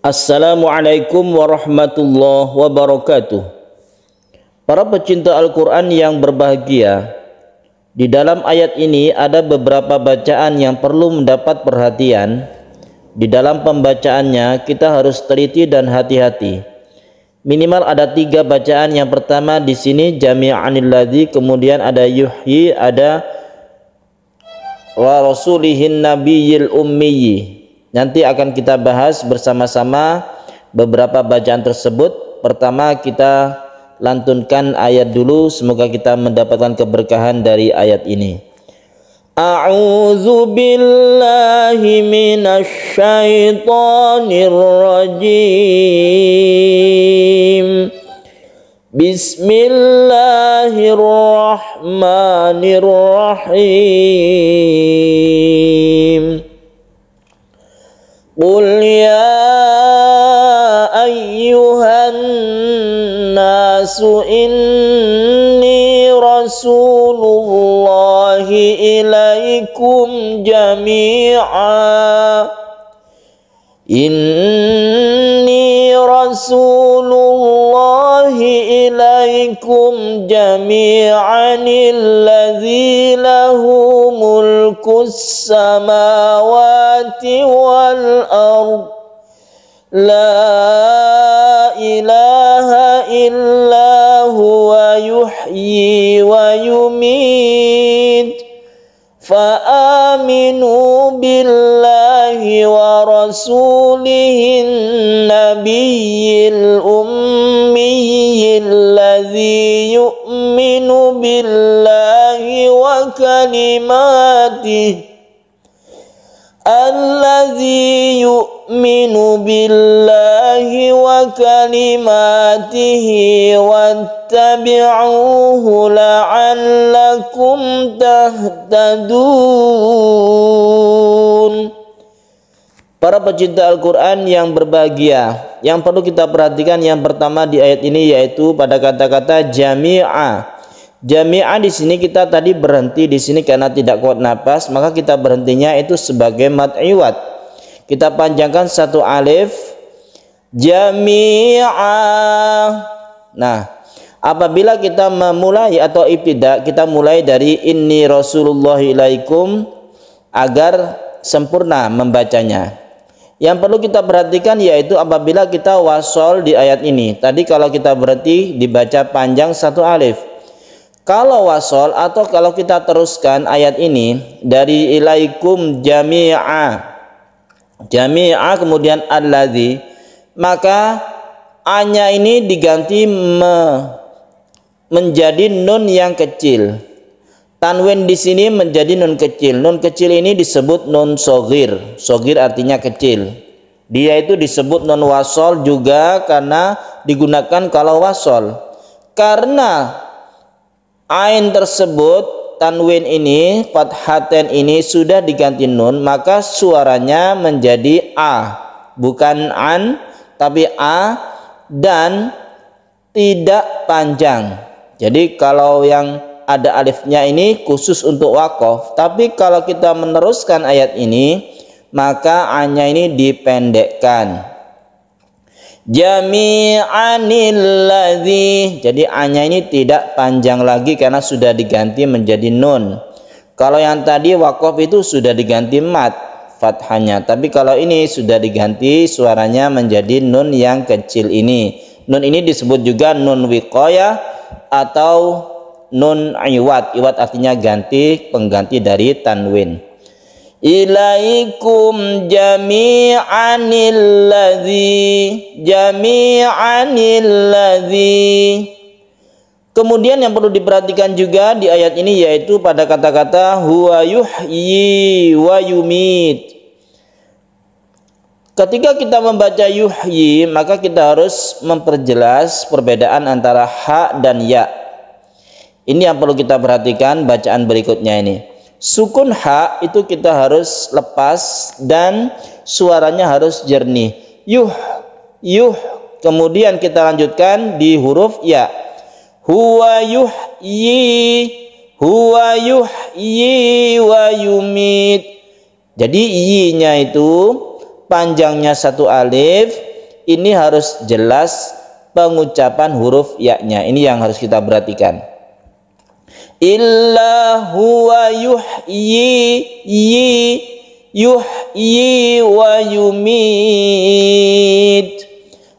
Assalamualaikum warahmatullahi wabarakatuh. Para pecinta Al-Quran yang berbahagia, di dalam ayat ini ada beberapa bacaan yang perlu mendapat perhatian. Di dalam pembacaannya kita harus teliti dan hati-hati. Minimal ada 3 bacaan. Yang pertama di sini jami'anil ladzi, kemudian ada yuhyi, ada wa rasulihin nabiyil ummiyyi. Nanti akan kita bahas bersama-sama beberapa bacaan tersebut. Pertama kita lantunkan ayat dulu, semoga kita mendapatkan keberkahan dari ayat ini. A'udzu billahi minasy syaithanir rajim. Bismillahirrahmanirrahim. Qul ya ayyuhan nasu inni rasulullahi ilaikum jami'a. Inni rasulullahi ilaikum jami'an alladzi lahu mulkus samawati wal ard la ilaha illa huwa yuhyi wa yumit fa aminu billahi wa rasulihin nabiyil ummiyil ladzi yu'minu billahi wa kalimatihi alladzi yu'minu billahi wa kalimatihi wattabi'uhu la'allakum tahtadun. Para pecinta Al-Quran yang berbahagia, yang perlu kita perhatikan yang pertama di ayat ini yaitu pada kata-kata jami'a. Jami'ah di sini kita tadi berhenti di sini karena tidak kuat napas, maka kita berhentinya itu sebagai mad iwad. Kita panjangkan satu alif, jami'ah. Nah, apabila kita memulai atau ibtidak, kita mulai dari inni rasulullah ilaikum agar sempurna membacanya. Yang perlu kita perhatikan yaitu apabila kita wasol di ayat ini. Tadi kalau kita berhenti dibaca panjang satu alif. Kalau wasol atau kalau kita teruskan ayat ini dari ilaikum jami'a, jami'a kemudian alladzi, maka a-nya ini diganti menjadi nun yang kecil. Tanwin di sini menjadi nun kecil. Nun kecil ini disebut nun sogir. Sogir artinya kecil. Dia itu disebut nun wasol juga karena digunakan kalau wasol. Karena ain tersebut, tanwin ini, fathaten ini sudah diganti nun, maka suaranya menjadi a, bukan an, tapi a dan tidak panjang. Jadi kalau yang ada alifnya ini khusus untuk wakof, tapi kalau kita meneruskan ayat ini, maka a-nya ini dipendekkan. Jami'anil ladzi, jadi a-nya ini tidak panjang lagi karena sudah diganti menjadi nun. Kalau yang tadi wakof itu sudah diganti mat fathahnya, tapi kalau ini sudah diganti suaranya menjadi nun yang kecil ini. Nun ini disebut juga nun wiqayah atau nun iwad. Iwad artinya ganti, pengganti dari tanwin. Ilaikum jami'anil ladzi. Kemudian yang perlu diperhatikan juga di ayat ini yaitu pada kata-kata huwa yuhyi wa yumit. Ketika kita membaca yuhyi, maka kita harus memperjelas perbedaan antara ha dan ya. Ini yang perlu kita perhatikan bacaan berikutnya ini. Sukun ha itu kita harus lepas dan suaranya harus jernih. Yuh, yuh. Kemudian kita lanjutkan di huruf ya. Huwa yuhyi, huwa yuhyi wa yumit. Jadi i-nya itu panjangnya satu alif, ini harus jelas pengucapan huruf ya-nya. Ini yang harus kita perhatikan. Illa huwa yuhyi wa yumit.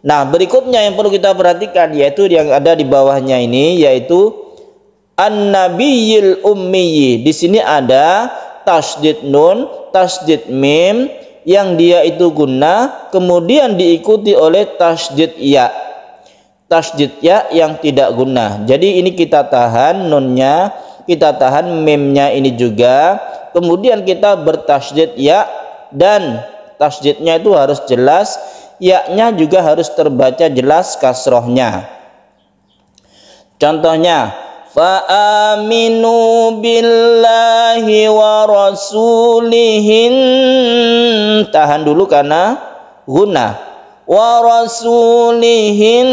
Nah, berikutnya yang perlu kita perhatikan yaitu yang ada di bawahnya ini, yaitu an-nabiyil ummi. Di sini ada tasydid nun, tasydid mim yang dia itu gunnah, kemudian diikuti oleh tasydid ya. Tasydid ya yang tidak gunnah. Jadi ini kita tahan nunnya, kita tahan mimnya ini juga, kemudian kita bertasydid ya, dan tasydidnya itu harus jelas, ya-nya juga harus terbaca jelas kasrohnya. Contohnya, fa aminu billahi wa rasulihin, tahan dulu karena gunnah. Wa rasulihin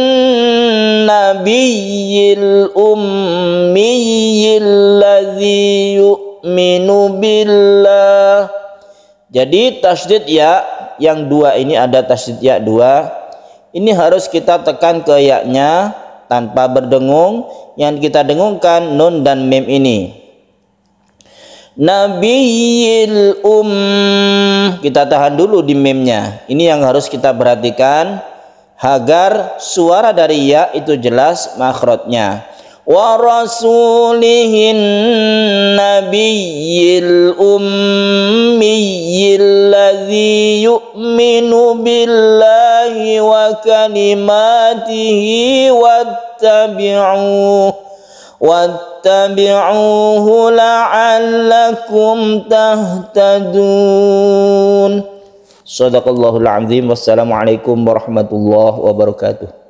nabiyil ummiyil ladzi yu'minu billah. Jadi tasydid ya yang dua ini, ada tasydid ya dua, ini harus kita tekan ke ya-nya tanpa berdengung. Yang kita dengungkan nun dan mim ini. Nabiyil kita tahan dulu di mimnya. Ini yang harus kita perhatikan agar suara dari ya itu jelas makhrajnya. Wa rasulihin nabiyil ummiyil ladzi yu'minu billahi wa kalimatihi wattabi'uhu la'allakum tahtadun. Shadaqallahul azim. Wassalamualaikum warahmatullahi wabarakatuh.